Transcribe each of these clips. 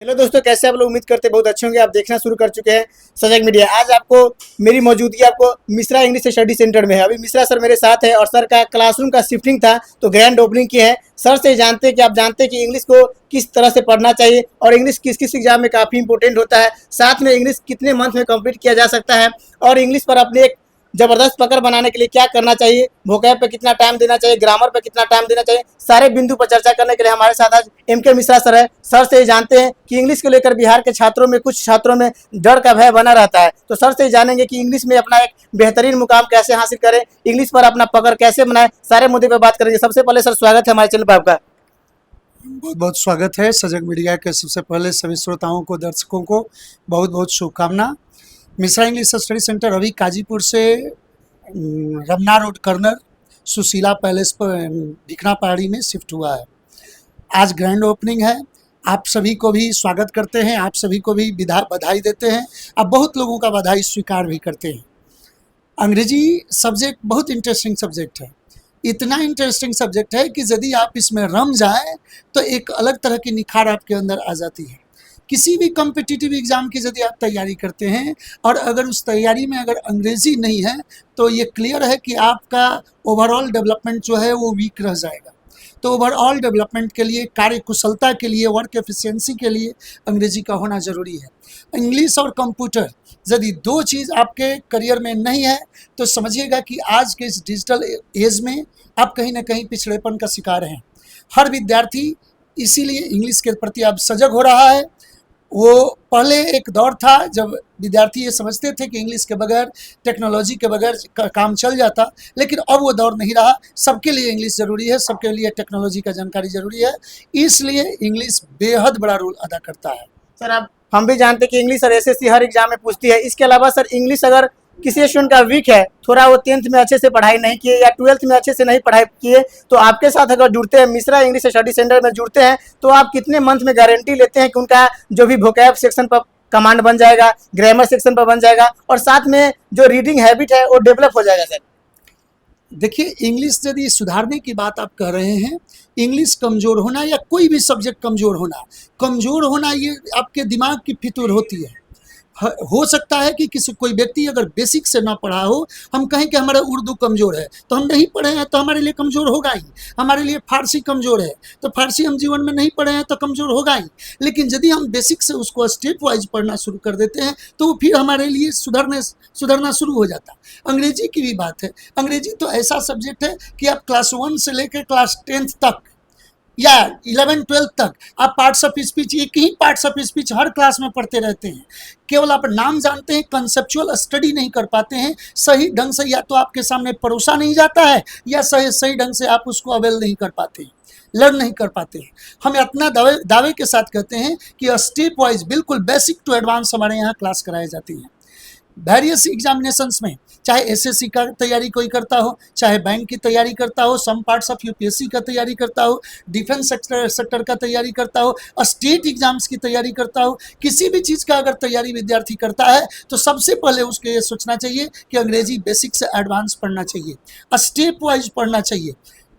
Hello दोस्तों, कैसे आप लोग? उम्मीद करते हैं बहुत अच्छे होंगे। आप देखना शुरू कर चुके हैं सजग मीडिया। आज आपको मेरी मौजूदगी आपको मिश्रा इंग्लिश स्टडी सेंटर में है। अभी मिश्रा सर मेरे साथ है और सर का क्लासरूम का शिफ्टिंग था तो ग्रैंड ओपनिंग की है। सर से जानते हैं कि आप जानते हैं कि इंग्लिश को किस तरह से पढ़ना चाहिए और इंग्लिश किस किस एग्जाम में काफ़ी इंपॉर्टेंट होता है, साथ में इंग्लिश कितने मंथ में कंप्लीट किया जा सकता है और इंग्लिश पर अपने एक जबरदस्त पकड़ बनाने के लिए क्या करना चाहिए, वोकैब पे कितना टाइम देना चाहिए, ग्रामर पे कितना टाइम देना चाहिए, सारे बिंदु पर चर्चा करने के लिए हमारे साथ आज एम.के. मिश्रा सर है। सर से जानते हैं कि इंग्लिश को लेकर बिहार के छात्रों में कुछ छात्रों में डर का भय बना रहता है, तो सर से जानेंगे कि इंग्लिश में अपना एक बेहतरीन मुकाम कैसे हासिल करें, इंग्लिश पर अपना पकड़ कैसे बनाए, सारे मुद्दे पर बात करेंगे। सबसे पहले सर स्वागत है हमारे चैनल पर आपका। बहुत बहुत स्वागत है। सजग मीडिया के सबसे पहले सभी श्रोताओं को, दर्शकों को बहुत बहुत शुभकामना। मिश्रा इंग्लिश स्टडी सेंटर अभी काजीपुर से Ramna road corner Sushila palace पर दिखना पहाड़ी में शिफ्ट हुआ है। आज ग्रैंड ओपनिंग है। आप सभी को भी स्वागत करते हैं, आप सभी को भी बधाई देते हैं। आप बहुत लोगों का बधाई स्वीकार भी करते हैं। अंग्रेजी सब्जेक्ट बहुत इंटरेस्टिंग सब्जेक्ट है। इतना इंटरेस्टिंग सब्जेक्ट है कि यदि आप इसमें रम जाए तो एक अलग तरह की निखार आपके अंदर आ जाती है। किसी भी कॉम्पिटिटिव एग्ज़ाम की यदि आप तैयारी करते हैं और अगर उस तैयारी में अगर अंग्रेज़ी नहीं है तो ये क्लियर है कि आपका ओवरऑल डेवलपमेंट जो है वो वीक रह जाएगा। तो ओवरऑल डेवलपमेंट के लिए, कार्य कुशलता के लिए, वर्क एफिशिएंसी के लिए अंग्रेजी का होना ज़रूरी है। इंग्लिश और कंप्यूटर यदि दो चीज़ आपके करियर में नहीं है तो समझिएगा कि आज के इस डिजिटल एज में आप कहीं ना कहीं पिछड़ेपन का शिकार हैं। हर विद्यार्थी इसीलिए इंग्लिश के प्रति अब सजग हो रहा है। वो पहले एक दौर था जब विद्यार्थी ये समझते थे कि इंग्लिश के बगैर, टेक्नोलॉजी के बगैर काम चल जाता, लेकिन अब वो दौर नहीं रहा। सबके लिए इंग्लिश ज़रूरी है, सबके लिए टेक्नोलॉजी का जानकारी ज़रूरी है, इसलिए इंग्लिश बेहद बड़ा रोल अदा करता है। सर आप हम भी जानते हैं कि इंग्लिश और एसएससी हर एग्जाम में पूछती है। इसके अलावा सर इंग्लिश अगर किसी स्टूडेंट का वीक है, थोड़ा वो 10th में अच्छे से पढ़ाई नहीं किए या 12th में अच्छे से नहीं पढ़ाई किए, तो आपके साथ अगर जुड़ते हैं, मिश्रा इंग्लिश स्टडी सेंटर में जुड़ते हैं, तो आप कितने मंथ में गारंटी लेते हैं कि उनका जो भी वोकैब सेक्शन पर कमांड बन जाएगा, ग्रामर सेक्शन पर बन जाएगा और साथ में जो रीडिंग हैबिट है वो डेवलप हो जाएगा? सर देखिए, इंग्लिश यदि सुधारने की बात आप कह रहे हैं, इंग्लिश कमज़ोर होना या कोई भी सब्जेक्ट कमज़ोर होना ये आपके दिमाग की फितूर होती है। हो सकता है कि कोई व्यक्ति अगर बेसिक से ना पढ़ा हो, हम कहें कि हमारा उर्दू कमज़ोर है तो हम नहीं पढ़े हैं तो हमारे लिए कमज़ोर होगा ही। हमारे लिए फारसी कमज़ोर है तो फारसी हम जीवन में नहीं पढ़े हैं तो कमज़ोर होगा ही। लेकिन यदि हम बेसिक से उसको स्टेप वाइज पढ़ना शुरू कर देते हैं तो वो फिर हमारे लिए सुधरना शुरू हो जाता। अंग्रेजी की भी बात है। अंग्रेजी तो ऐसा सब्जेक्ट है कि आप क्लास 1 से लेकर क्लास 10th तक या 11-12 तक आप पार्ट्स ऑफ स्पीच, एक ही पार्ट्स ऑफ स्पीच हर क्लास में पढ़ते रहते हैं। केवल आप नाम जानते हैं, कंसेप्चुअल स्टडी नहीं कर पाते हैं सही ढंग से, या तो आपके सामने परोसा नहीं जाता है या सही ढंग से आप उसको अवेल नहीं कर पाते हैं, लर्न नहीं कर पाते हैं। हम इतना दावे के साथ कहते हैं कि स्टेप वाइज बिल्कुल बेसिक टू एडवांस हमारे यहाँ क्लास कराई जाती है। वेरियस एग्जामिनेशंस में, चाहे एसएससी का तैयारी कोई करता हो, चाहे बैंक की तैयारी करता हो, सम पार्ट्स ऑफ यूपीएससी का तैयारी करता हो, डिफेंस सेक्टर का तैयारी करता हो, स्टेट एग्जाम्स की तैयारी करता हो, किसी भी चीज़ का अगर तैयारी विद्यार्थी करता है तो सबसे पहले उसको ये सोचना चाहिए कि अंग्रेजी बेसिक से एडवांस पढ़ना चाहिए, स्टेप वाइज पढ़ना चाहिए।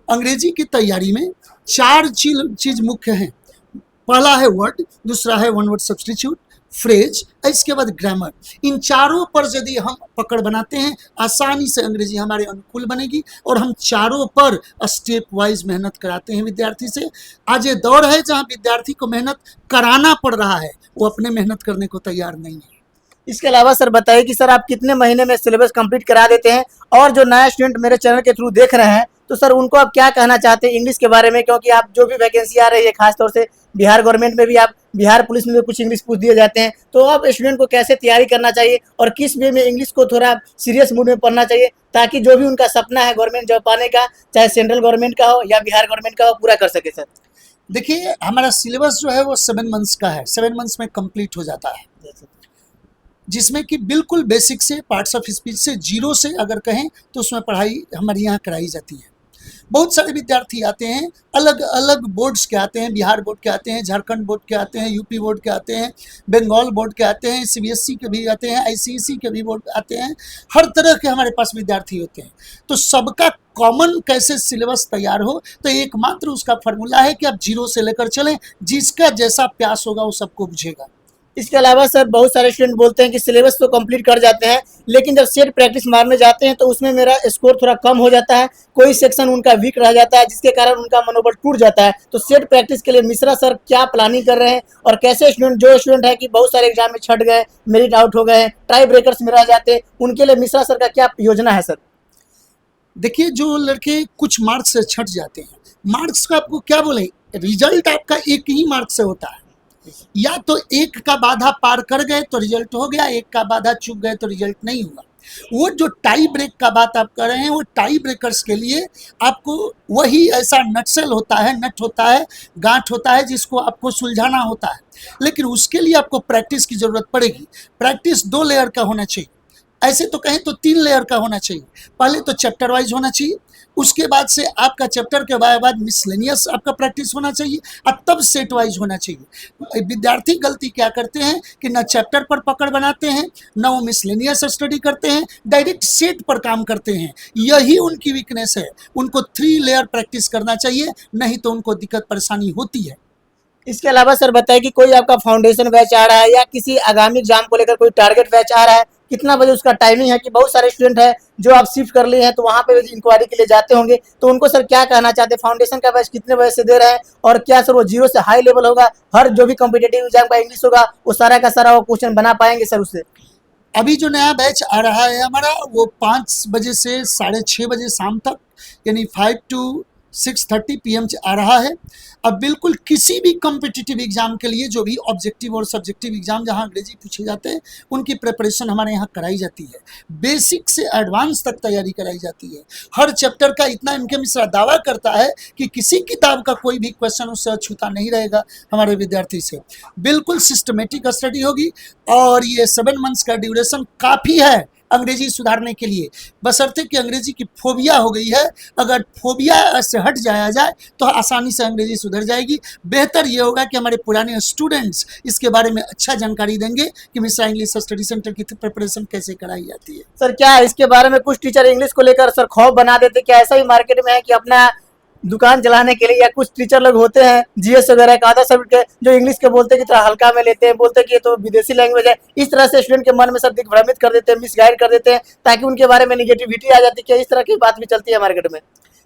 अंग्रेजी की तैयारी में 4 चीज़ मुख्य हैं। पहला है वर्ड, दूसरा है वन वर्ड सब्स्टिट्यूट, फ्रेज, इसके बाद ग्रामर। इन चारों पर यदि हम पकड़ बनाते हैं, आसानी से अंग्रेजी हमारे अनुकूल बनेगी और हम चारों पर स्टेप वाइज मेहनत कराते हैं विद्यार्थी से। आज ये दौर है जहां विद्यार्थी को मेहनत कराना पड़ रहा है, वो अपने मेहनत करने को तैयार नहीं है। इसके अलावा सर बताइए कि सर आप कितने महीने में सिलेबस कंप्लीट करा देते हैं और जो नया स्टूडेंट मेरे चैनल के थ्रू देख रहे हैं तो सर उनको आप क्या कहना चाहते हैं इंग्लिश के बारे में, क्योंकि आप जो भी वैकेंसी आ रही है खासतौर से बिहार गवर्नमेंट में भी, आप बिहार पुलिस में भी कुछ इंग्लिश पूछ दिए जाते हैं, तो आप स्टूडेंट को कैसे तैयारी करना चाहिए और किस वे में इंग्लिश को थोड़ा सीरियस मूड में पढ़ना चाहिए ताकि जो भी उनका सपना है गवर्नमेंट जॉब पाने का, चाहे सेंट्रल गवर्नमेंट का हो या बिहार गवर्नमेंट का हो, पूरा कर सके? सर देखिए, हमारा सिलेबस जो है वो 7 मंथ्स का है, 7 मंथ्स में कंप्लीट हो जाता है, जिसमें कि बिल्कुल बेसिक से, पार्ट्स ऑफ स्पीच से, जीरो से अगर कहें तो उसमें पढ़ाई हमारे यहाँ कराई जाती है। बहुत सारे विद्यार्थी आते हैं, अलग अलग बोर्ड्स के आते हैं, बिहार बोर्ड के आते हैं, झारखंड बोर्ड के आते हैं, यूपी बोर्ड के आते हैं, बंगाल बोर्ड के आते हैं, सीबीएसई के भी आते हैं, आईसीएसई के भी बोर्ड आते हैं। हर तरह के हमारे पास विद्यार्थी होते हैं। तो सबका कॉमन कैसे सिलेबस तैयार हो, तो एकमात्र उसका फॉर्मूला है कि आप जीरो से लेकर चलें, जिसका जैसा प्यास होगा वो सबको बुझेगा। इसके अलावा सर बहुत सारे स्टूडेंट बोलते हैं कि सिलेबस तो कंप्लीट कर जाते हैं, लेकिन जब सेट प्रैक्टिस मारने जाते हैं तो उसमें मेरा स्कोर थोड़ा कम हो जाता है, कोई सेक्शन उनका वीक रह जाता है, जिसके कारण उनका मनोबल टूट जाता है। तो सेट प्रैक्टिस के लिए मिश्रा सर क्या प्लानिंग कर रहे हैं, और कैसे स्टूडेंट है कि बहुत सारे एग्जाम में छट गए, मेरिट आउट हो गए, टाई ब्रेकर्स में रह जाते हैं, उनके लिए मिश्रा सर का क्या योजना है सर? देखिए, जो लड़के कुछ मार्क्स से छट जाते हैं, मार्क्स का आपको क्या बोले, रिजल्ट आपका एक ही मार्क्स से होता है। या तो एक का बाधा पार कर गए तो रिजल्ट हो गया, एक का बाधा चूक गए तो रिजल्ट नहीं हुआ। वो जो टाई ब्रेक का बात आप कर रहे हैं, वो टाई ब्रेकर्स के लिए आपको वही ऐसा नटसेल होता है, नट होता है, गांठ होता है, जिसको आपको सुलझाना होता है। लेकिन उसके लिए आपको प्रैक्टिस की जरूरत पड़ेगी। प्रैक्टिस 2 लेयर का होना चाहिए, ऐसे तो कहें तो 3 लेयर का होना चाहिए। पहले तो चैप्टर वाइज होना चाहिए, उसके बाद से आपका चैप्टर के बाद मिसलेनियस आपका प्रैक्टिस होना चाहिए, और तब सेट वाइज होना चाहिए। विद्यार्थी गलती क्या करते हैं कि न चैप्टर पर पकड़ बनाते हैं, न वो मिसलेनियस स्टडी करते हैं, डायरेक्ट सेट पर काम करते हैं। यही उनकी वीकनेस है। उनको 3 लेयर प्रैक्टिस करना चाहिए, नहीं तो उनको दिक्कत परेशानी होती है। इसके अलावा सर बताइए कि कोई आपका फाउंडेशन बैच आ रहा है या किसी आगामी एग्जाम को लेकर कोई टारगेट बैच आ रहा है, कितना बजे उसका टाइमिंग है? कि बहुत सारे स्टूडेंट है जो आप शिफ्ट कर लिए हैं तो वहाँ पे इंक्वायरी के लिए जाते होंगे, तो उनको सर क्या कहना चाहते हैं? फाउंडेशन का बैच कितने बजे से दे रहे हैं, और क्या सर वो जीरो से हाई लेवल होगा, हर जो भी कॉम्पिटेटिव एग्जाम का इंग्लिश होगा वो सारा का सारा वो क्वेश्चन बना पाएंगे सर उससे? अभी जो नया बैच आ रहा है हमारा, वो 5 बजे से 6:30 बजे शाम तक, यानी 5 to 6:30 PM आ रहा है। अब बिल्कुल किसी भी कॉम्पिटिटिव एग्जाम के लिए, जो भी ऑब्जेक्टिव और सब्जेक्टिव एग्जाम जहां अंग्रेजी पूछे जाते हैं, उनकी प्रिपरेशन हमारे यहाँ कराई जाती है। बेसिक से एडवांस तक तैयारी कराई जाती है। हर चैप्टर का इतना एम के मिश्रा दावा करता है कि किसी किताब का कोई भी क्वेश्चन उससे अछूता नहीं रहेगा हमारे विद्यार्थी से। बिल्कुल सिस्टमेटिक स्टडी होगी, और ये 7 मंथ्स का ड्यूरेशन काफ़ी है अंग्रेजी सुधारने के लिए, बशर्ते कि अंग्रेजी की फोबिया हो गई है। अगर फोबिया से हट जाया जाए तो आसानी से अंग्रेजी सुधर जाएगी। बेहतर ये होगा कि हमारे पुराने स्टूडेंट्स इसके बारे में अच्छा जानकारी देंगे कि मिश्रा इंग्लिश स्टडी सेंटर की प्रिपरेशन कैसे कराई जाती है। सर क्या इसके बारे में कुछ टीचर इंग्लिश को लेकर सर खौफ बना देते? क्या ऐसा भी मार्केट में है कि अपना दुकान चलाने के लिए, या कुछ टीचर लोग होते हैं जीएस वगैरह का आधा सब्जेक्ट जो इंग्लिश के बोलते हैं कि थोड़ा हल्का में लेते हैं, बोलते हैं कि ये तो विदेशी लैंग्वेज है, इस तरह से स्टूडेंट के मन में सर दिग्भ्रमित कर देते हैं, मिसगाइड कर देते हैं, ताकि उनके बारे में निगेटिविटी आ जाती है? क्या इस तरह की बात भी चलती है मार्केट में?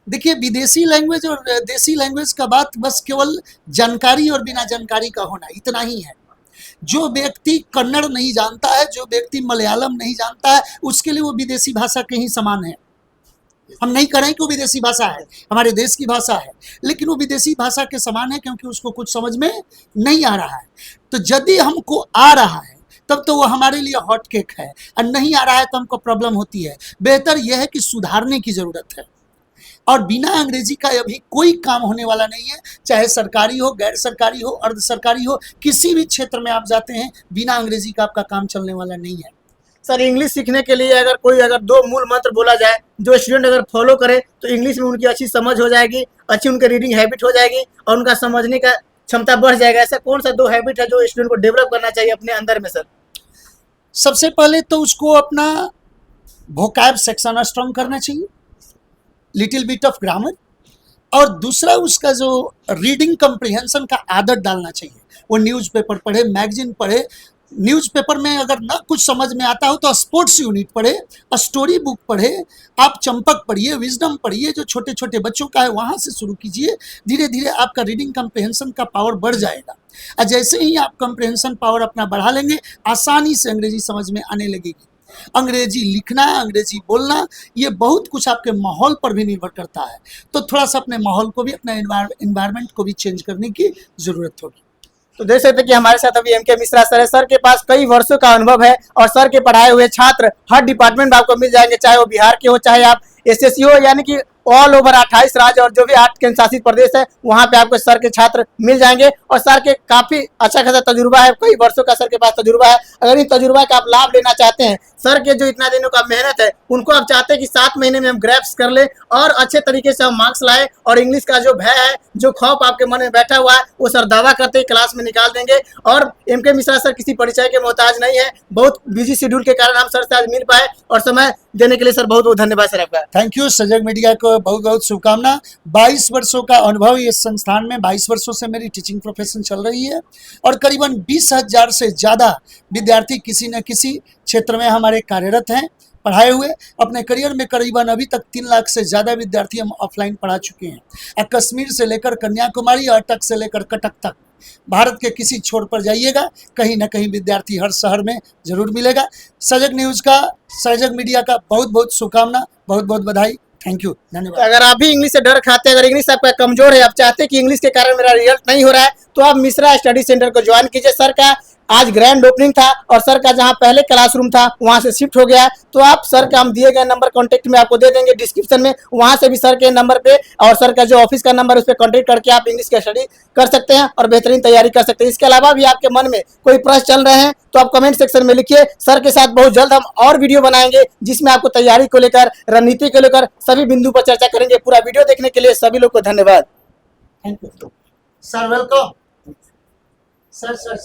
देखिए, विदेशी लैंग्वेज और देसी लैंग्वेज का बात बस केवल जानकारी और बिना जानकारी का होना, इतना ही है। जो व्यक्ति कन्नड़ नहीं जानता है, जो व्यक्ति मलयालम नहीं जानता है, उसके लिए वो विदेशी भाषा के ही समान है। हम नहीं कह रहे हैं कि वो विदेशी भाषा है, हमारे देश की भाषा है, लेकिन वो विदेशी भाषा के समान है, क्योंकि उसको कुछ समझ में नहीं आ रहा है। तो यदि हमको आ रहा है तब तो वो हमारे लिए हॉट केक है, और नहीं आ रहा है तो हमको प्रॉब्लम होती है। बेहतर यह है कि सुधारने की ज़रूरत है, और बिना अंग्रेजी का अभी कोई काम होने वाला नहीं है। चाहे सरकारी हो, गैर सरकारी हो, अर्ध सरकारी हो, किसी भी क्षेत्र में आप जाते हैं, बिना अंग्रेजी का आपका काम चलने वाला नहीं है। सर इंग्लिश सीखने के लिए अगर 2 मूल मंत्र बोला जाए, जो स्टूडेंट अगर फॉलो करे तो इंग्लिश में उनकी अच्छी समझ हो जाएगी, अच्छी उनकी रीडिंग हैबिट हो जाएगी, और उनका समझने का क्षमता बढ़ जाएगा। ऐसा कौन सा 2 हैबिट है जो स्टूडेंट को डेवलप करना चाहिए अपने अंदर में सर? सबसे पहले तो उसको अपना वोकैब सेक्शन स्ट्रॉन्ग करना चाहिए, लिटिल बिट ऑफ ग्रामर, और दूसरा उसका जो रीडिंग कम्प्रिहेंशन का आदत डालना चाहिए। वो न्यूज़पेपर पढ़े, मैगजीन पढ़े। न्यूज़पेपर में अगर ना कुछ समझ में आता हो तो स्पोर्ट्स यूनिट पढ़े, स्टोरी बुक पढ़े, आप चंपक पढ़िए, विजडम पढ़िए, जो छोटे छोटे बच्चों का है वहाँ से शुरू कीजिए। धीरे धीरे आपका रीडिंग कम्प्रिहेंशन का पावर बढ़ जाएगा, और जैसे ही आप कम्प्रिहेंशन पावर अपना बढ़ा लेंगे, आसानी से अंग्रेजी समझ में आने लगेगी। अंग्रेजी लिखना, अंग्रेजी बोलना, ये बहुत कुछ आपके माहौल पर भी निर्भर करता है। तो थोड़ा सा अपने माहौल को भी, अपने एनवायरनमेंट को भी चेंज करने की ज़रूरत होगी। तो देख सकते हैं कि हमारे साथ अभी एम.के. मिश्रा सर है। सर के पास कई वर्षों का अनुभव है, और सर के पढ़ाए हुए छात्र हर डिपार्टमेंट में आपको मिल जाएंगे, चाहे वो बिहार के हो, चाहे आप एसएससी हो, यानी कि ऑल ओवर 28 राज्य और जो भी 8 केंद्र शासित प्रदेश है, वहाँ पे आपको सर के छात्र मिल जाएंगे। और सर के काफ़ी अच्छा खासा तजुर्बा है, कई वर्षों का सर के पास तजुर्बा है। अगर इन तजुर्बा का आप लाभ लेना चाहते हैं, सर के जो इतना दिनों का मेहनत है उनको आप चाहते हैं कि 7 महीने में हम ग्रैप्स कर ले और अच्छे तरीके से हम मार्क्स लाए, और इंग्लिश का जो भय है, जो खौफ आपके मन में बैठा हुआ है, वो सर दावा करते ही क्लास में निकाल देंगे। और एम.के. मिश्रा सर किसी परिचय के मोहताज नहीं है, बहुत बिजी शेड्यूल के कारण हम सर से आज मिल पाए, और समय देने के लिए सर बहुत बहुत धन्यवाद सर आपका। थैंक यू सजग मीडिया को बहुत बहुत शुभकामना। 22 वर्षों का अनुभव इस संस्थान में, 22 वर्षों से मेरी टीचिंग प्रोफेशन चल रही है और करीबन 20,000 से ज़्यादा विद्यार्थी किसी न किसी क्षेत्र में हमारे कार्यरत हैं पढ़ाए हुए। अपने करियर में करीबन अभी तक 3 लाख से ज़्यादा विद्यार्थी हम ऑफलाइन पढ़ा चुके हैं। और कश्मीर से लेकर कन्याकुमारी और तट से लेकर कटक तक भारत के किसी छोर पर जाइएगा, कहीं ना कहीं विद्यार्थी हर शहर में जरूर मिलेगा। सजग न्यूज़ का, सजग मीडिया का बहुत बहुत शुभकामना, बहुत बहुत बधाई। थैंक यू, धन्यवाद। अगर आप भी इंग्लिश से डर खाते हैं, अगर इंग्लिश आपका कमजोर है, आप चाहते हैं कि इंग्लिश के कारण मेरा रिजल्ट नहीं हो रहा है, तो आप मिश्रा स्टडी सेंटर को ज्वाइन कीजिए। सर का आज ग्रैंड ओपनिंग था और सर का जहां पहले क्लासरूम था वहां से शिफ्ट हो गया। तो आप सर का हम दिए गए नंबर कॉन्टेक्ट में आपको दे देंगे डिस्क्रिप्शन में, वहां से भी सर के नंबर पे और सर का जो ऑफिस का नंबर उस पर कॉन्टेक्ट करके आप इंग्लिश का स्टडी कर सकते हैं और बेहतरीन तैयारी कर सकते हैं। इसके अलावा भी आपके मन में कोई प्रश्न चल रहे हैं तो आप कमेंट सेक्शन में लिखिए। सर के साथ बहुत जल्द हम और वीडियो बनाएंगे जिसमें आपको तैयारी को लेकर, रणनीति को लेकर सभी बिंदु पर चर्चा करेंगे। पूरा वीडियो देखने के लिए सभी लोग को धन्यवाद। Thank you sir, welcome sir.